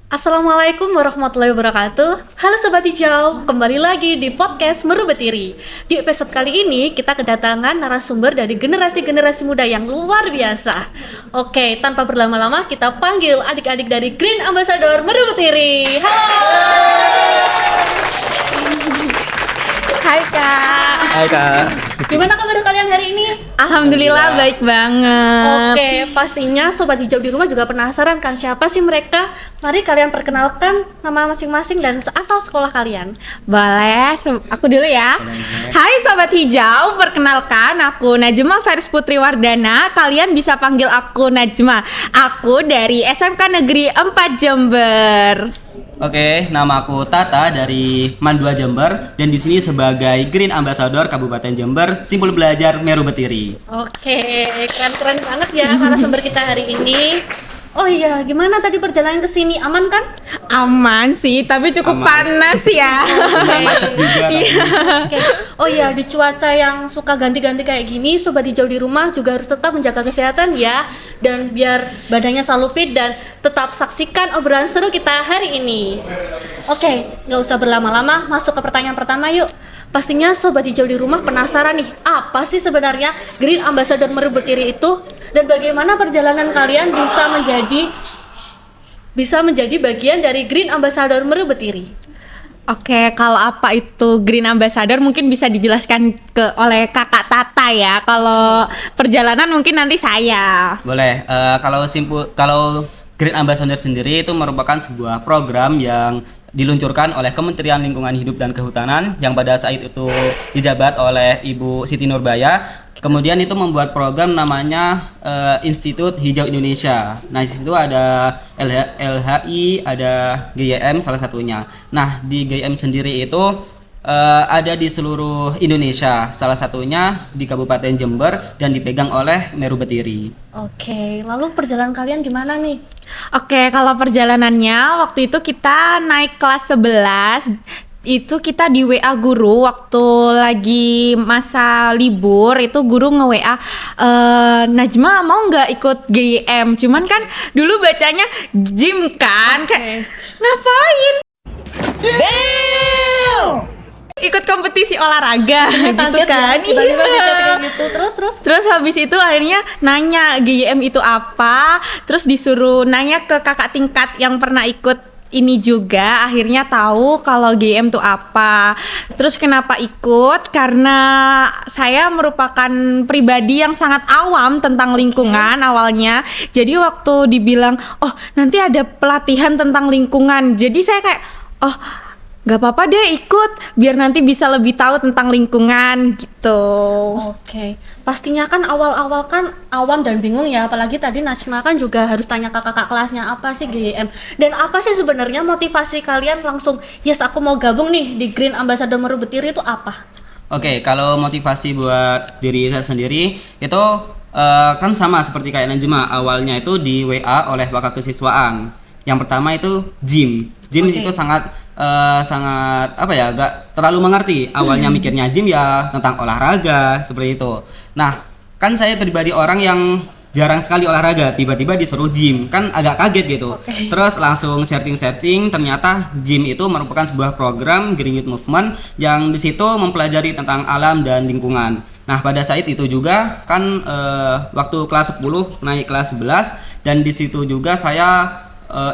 Assalamualaikum warahmatullahi wabarakatuh. Halo Sobat Hijau, kembali lagi di podcast Merubetiri. Di episode kali ini kita kedatangan narasumber dari generasi-generasi muda yang luar biasa. Oke, tanpa berlama-lama kita panggil adik-adik dari Green Ambassador Merubetiri. Halo. Hai Kak. Hai Kak. Gimana kabar kalian hari ini? Alhamdulillah baik banget. Oke, pastinya Sobat Hijau di rumah juga penasaran kan siapa sih mereka? Mari kalian perkenalkan nama masing-masing dan asal sekolah kalian. Boleh, aku dulu ya. Hai Sobat Hijau, perkenalkan aku Najma Feris Putri Wardana. Kalian bisa panggil aku Najma. Aku dari SMK Negeri 4 Jember. Oke, nama aku Tata dari MAN 2 Jember dan di sini sebagai Green Ambassador Kabupaten Jember, Simpul Belajar Merubetiri. Oke, keren-keren banget ya narasumber kita hari ini. Oh iya, gimana tadi perjalanan ke sini? Aman kan? Aman sih, tapi cukup Aman. panas ya. Macet juga. Oke. Oh iya, di cuaca yang suka ganti-ganti kayak gini, Sobat Hijau di rumah juga harus tetap menjaga kesehatan ya. Dan biar badannya selalu fit dan tetap saksikan obrolan seru kita hari ini. Oke, nggak usah berlama-lama, masuk ke pertanyaan pertama yuk. Pastinya Sobat Hijau di rumah penasaran nih, apa sih sebenarnya Green Ambassador Merubetiri itu? Dan bagaimana perjalanan kalian bisa menjadi bagian dari Green Ambassador Merubetiri? Oke, kalau apa itu Green Ambassador mungkin bisa dijelaskan oleh Kakak Tata ya. Kalau perjalanan mungkin nanti saya. Boleh. Kalau Green Ambassador sendiri itu merupakan sebuah program yang diluncurkan oleh Kementerian Lingkungan Hidup dan Kehutanan yang pada saat itu dijabat oleh Ibu Siti Nurbaya. Kemudian itu membuat program namanya Institut Hijau Indonesia. Nah, di situ ada LHI, ada GYM salah satunya. Nah, di GYM sendiri itu ada di seluruh Indonesia, salah satunya di Kabupaten Jember dan dipegang oleh Merubetiri. Oke, lalu perjalanan kalian gimana nih? Oke, kalau perjalanannya waktu itu kita naik kelas 11. Itu kita di WA guru waktu lagi masa libur. Itu guru nge-WA, Najma mau nggak ikut GYM? Cuman kan dulu bacanya gym kan, kayak ngapain? Ikut kompetisi olahraga gitu Kaget kan. ya, tiba-tiba kayak gitu. Terus Habis itu akhirnya nanya GYM itu apa, terus disuruh nanya ke kakak tingkat yang pernah ikut ini juga, akhirnya tahu kalau GYM itu apa. Terus kenapa ikut? Karena saya merupakan pribadi yang sangat awam tentang lingkungan awalnya. Jadi waktu dibilang, oh nanti ada pelatihan tentang lingkungan, jadi saya kayak, oh gak apa-apa deh ikut, biar nanti bisa lebih tahu tentang lingkungan gitu. Oke, pastinya kan awal-awal kan awam dan bingung ya, apalagi tadi Najma kan juga harus tanya ke kakak kelasnya apa sih GYM dan apa sih sebenarnya motivasi kalian langsung yes aku mau gabung nih di Green Ambassador Merubetiri itu apa? Oke, kalau motivasi buat diri saya sendiri itu kan sama seperti kayak Najma, awalnya itu di WA oleh wakil kesiswaan. Yang pertama itu gym Oke. itu sangat apa ya, gak terlalu mengerti. Awalnya mikirnya gym ya tentang olahraga seperti itu. Nah, kan saya pribadi orang yang jarang sekali olahraga, tiba-tiba disuruh gym, kan agak kaget gitu. Oke. Terus langsung searching, ternyata gym itu merupakan sebuah program Green Youth Movement yang di situ mempelajari tentang alam dan lingkungan. Nah, pada saat itu juga kan waktu kelas 10 naik kelas 11 dan di situ juga saya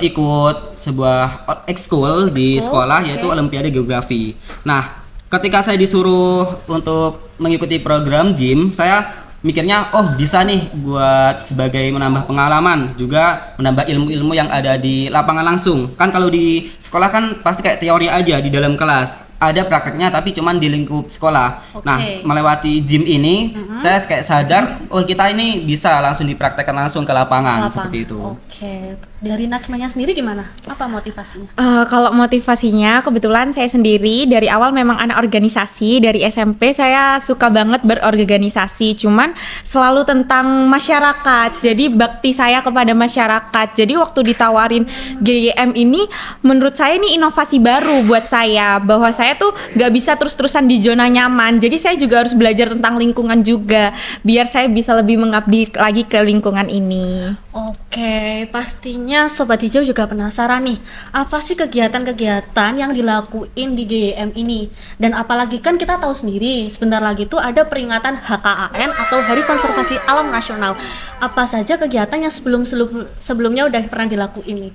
ikut sebuah ekskul di sekolah, yaitu Olimpiade Geografi. Nah, ketika saya disuruh untuk mengikuti program gym, saya mikirnya oh bisa nih buat sebagai menambah pengalaman, juga menambah ilmu-ilmu yang ada di lapangan langsung. Kan kalau di sekolah kan pasti kayak teori aja di dalam kelas, ada prakteknya tapi cuman di lingkup sekolah. Oke. Nah, melewati gym ini saya kayak sadar oh kita ini bisa langsung dipraktekkan langsung ke lapangan, seperti itu. Oke, dari Najmanya sendiri gimana? Apa motivasinya? Kalau motivasinya, kebetulan saya sendiri dari awal memang anak organisasi. Dari SMP saya suka banget berorganisasi, cuman selalu tentang masyarakat. Jadi bakti saya kepada masyarakat. Jadi waktu ditawarin GYM ini, menurut saya ini inovasi baru buat saya, bahwa saya tuh gak bisa terus-terusan di zona nyaman. Jadi saya juga harus belajar tentang lingkungan juga juga biar saya bisa lebih mengabdi lagi ke lingkungan ini. Oke, pastinya Sobat Hijau juga penasaran nih, apa sih kegiatan-kegiatan yang dilakuin di GYM ini? Dan apalagi kan kita tahu sendiri, sebentar lagi tuh ada peringatan HKAN atau Hari Konservasi Alam Nasional. Apa saja kegiatan yang sebelumnya udah pernah dilakuin nih?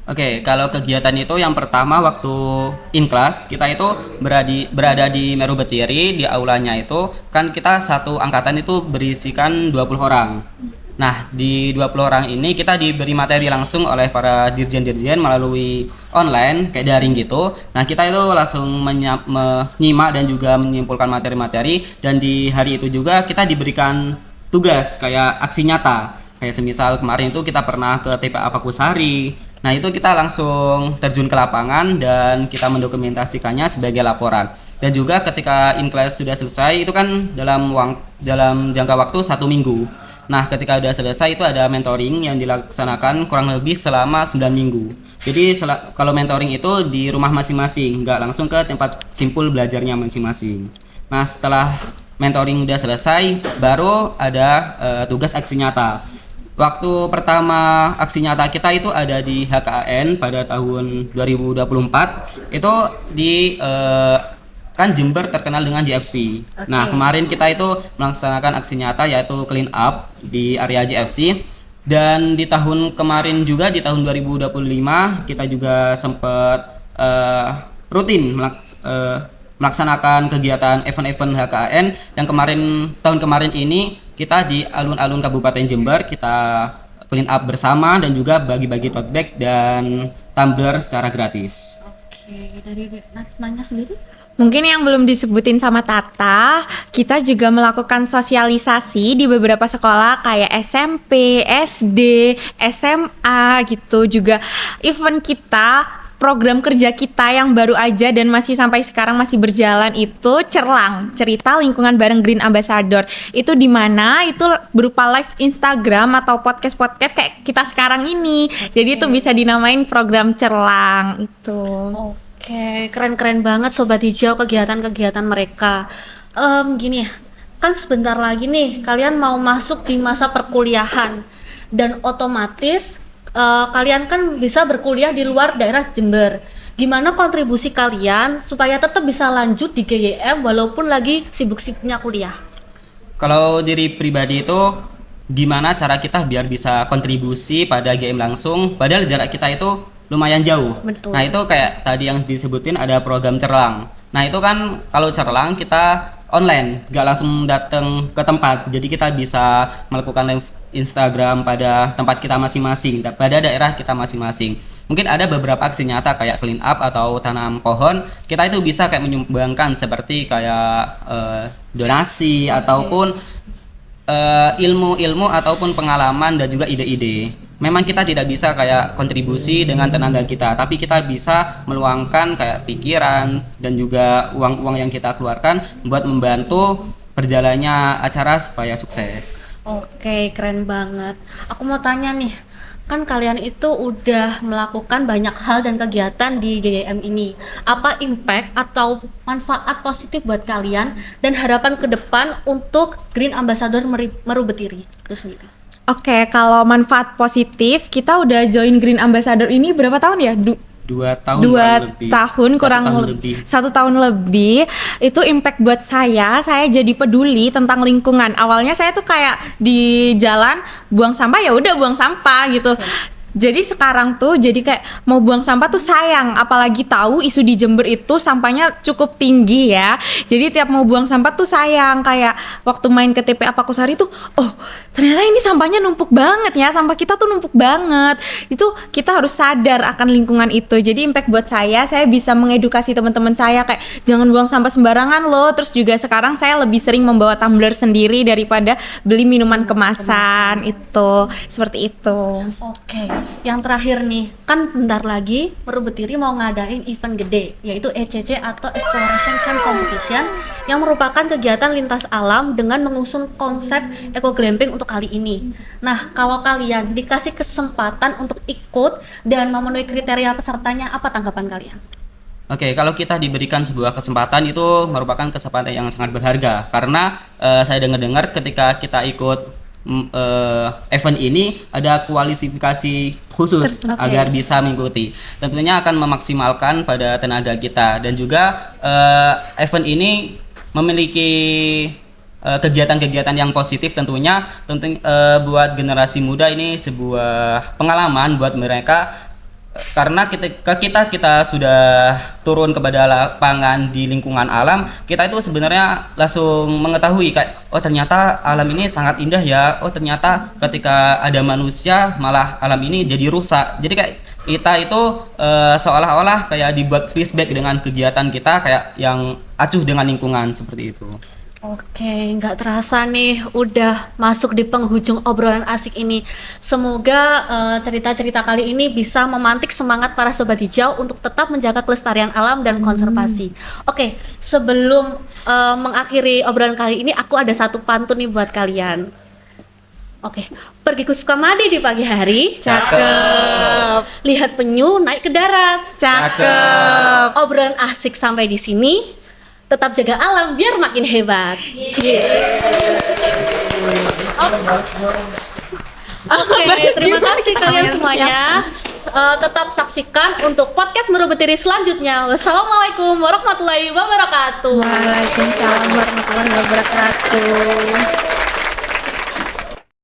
Oke, kalau kegiatan itu yang pertama waktu in class kita itu berada di Meru Betiri, di aulanya itu kan kita satu angkatan itu berisikan 20 orang. Nah, di 20 orang ini kita diberi materi langsung oleh para dirjen-dirjen melalui online kayak daring gitu. Nah, kita itu langsung menyimak dan juga menyimpulkan materi-materi, dan di hari itu juga kita diberikan tugas kayak aksi nyata. Kayak semisal kemarin itu kita pernah ke TPA Pakusari. Nah, itu kita langsung terjun ke lapangan dan kita mendokumentasikannya sebagai laporan. Dan juga ketika in class sudah selesai itu kan dalam jangka waktu 1 minggu. Nah, ketika sudah selesai itu ada mentoring yang dilaksanakan kurang lebih selama 9 minggu. Jadi kalau mentoring itu di rumah masing-masing, nggak langsung ke tempat simpul belajarnya masing-masing. Nah, setelah mentoring udah selesai, baru ada tugas aksi nyata. Waktu pertama aksi nyata kita itu ada di HKN pada tahun 2024. Itu di kan Jember terkenal dengan JFC. Okay. Nah, kemarin kita itu melaksanakan aksi nyata yaitu clean up di area JFC. Dan di tahun kemarin juga di tahun 2025 kita juga sempat rutin melaksanakan kegiatan event-event HKN. Dan tahun kemarin ini kita di alun-alun Kabupaten Jember kita clean up bersama dan juga bagi-bagi tote bag dan tumbler secara gratis. Oke, dari nanya sendiri? Mungkin yang belum disebutin sama Tata, kita juga melakukan sosialisasi di beberapa sekolah kayak SMP, SD, SMA gitu. Juga event kita, program kerja kita yang baru aja dan masih sampai sekarang masih berjalan itu Cerlang, cerita lingkungan bareng Green Ambassador. Itu di mana itu berupa live Instagram atau podcast kayak kita sekarang ini. Jadi itu bisa dinamain program Cerlang itu. Oke, keren-keren banget Sobat Hijau kegiatan-kegiatan mereka. Gini ya, kan sebentar lagi nih kalian mau masuk di masa perkuliahan dan otomatis kalian kan bisa berkuliah di luar daerah Jember. Gimana kontribusi kalian supaya tetap bisa lanjut di GYM walaupun lagi sibuk-sibuknya kuliah? Kalau diri pribadi itu gimana cara kita biar bisa kontribusi pada GYM langsung, padahal jarak kita itu lumayan jauh. Betul. Nah, itu kayak tadi yang disebutin ada program Cerlang. Nah, itu kan kalau Cerlang kita online, gak langsung datang ke tempat. Jadi kita bisa melakukan live Instagram pada tempat kita masing-masing, pada daerah kita masing-masing. Mungkin ada beberapa aksi nyata kayak clean up atau tanam pohon. Kita itu bisa kayak menyumbangkan seperti kayak donasi ataupun ilmu-ilmu ataupun pengalaman dan juga ide-ide. Memang kita tidak bisa kayak kontribusi dengan tenaga kita, tapi kita bisa meluangkan kayak pikiran dan juga uang-uang yang kita keluarkan buat membantu berjalannya acara supaya sukses. Oke, keren banget. Aku mau tanya nih, kan kalian itu udah melakukan banyak hal dan kegiatan di GYM ini. Apa impact atau manfaat positif buat kalian dan harapan ke depan untuk Green Ambassador Meru Betiri itu sendiri? Oke, kalau manfaat positif, kita udah join Green Ambassador ini berapa tahun ya? 2 tahun satu tahun lebih. Itu impact buat saya jadi peduli tentang lingkungan. Awalnya saya tuh kayak di jalan buang sampah ya udah buang sampah gitu. Jadi sekarang tuh jadi kayak mau buang sampah tuh sayang, apalagi tahu isu di Jember itu sampahnya cukup tinggi ya. Jadi tiap mau buang sampah tuh sayang, kayak waktu main ke TPA Pakusari tuh, oh ternyata ini sampahnya numpuk banget ya, sampah kita tuh numpuk banget. Itu kita harus sadar akan lingkungan itu. Jadi impact buat saya bisa mengedukasi teman-teman saya kayak jangan buang sampah sembarangan loh. Terus juga sekarang saya lebih sering membawa tumbler sendiri daripada beli minuman kemasan. Itu seperti itu. Oke. Yang terakhir nih, kan bentar lagi Meru Betiri mau ngadain event gede, yaitu ECC atau Exploration Camp Competition, yang merupakan kegiatan lintas alam dengan mengusung konsep eco glamping untuk kali ini. Nah, kalau kalian dikasih kesempatan untuk ikut dan memenuhi kriteria pesertanya, apa tanggapan kalian? Oke, kalau kita diberikan sebuah kesempatan itu merupakan kesempatan yang sangat berharga karena saya dengar-dengar ketika kita ikut event ini ada kualifikasi khusus Oke. agar bisa mengikuti. Tentunya akan memaksimalkan pada tenaga kita dan juga event ini memiliki kegiatan-kegiatan yang positif tentunya buat generasi muda ini sebuah pengalaman buat mereka karena kita sudah turun kepada lapangan di lingkungan alam, kita itu sebenarnya langsung mengetahui kayak oh ternyata alam ini sangat indah ya, oh ternyata ketika ada manusia malah alam ini jadi rusak. Jadi kayak kita itu seolah-olah kayak dibuat flashback dengan kegiatan kita kayak yang acuh dengan lingkungan seperti itu. Oke, nggak terasa nih udah masuk di penghujung obrolan asik ini. Semoga cerita-cerita kali ini bisa memantik semangat para sobat hijau untuk tetap menjaga kelestarian alam dan konservasi. Oke, sebelum mengakhiri obrolan kali ini, aku ada satu pantun nih buat kalian. Oke, pergi ke Sukamadi di pagi hari. Cakep. Lihat penyu naik ke darat. Cakep. Obrolan asik sampai di sini. Tetap jaga alam biar makin hebat. Oke, terima kasih kalian semuanya. Tetap saksikan untuk podcast Merubetiri selanjutnya. Wassalamualaikum warahmatullahi wabarakatuh. Waalaikumsalam warahmatullahi wabarakatuh.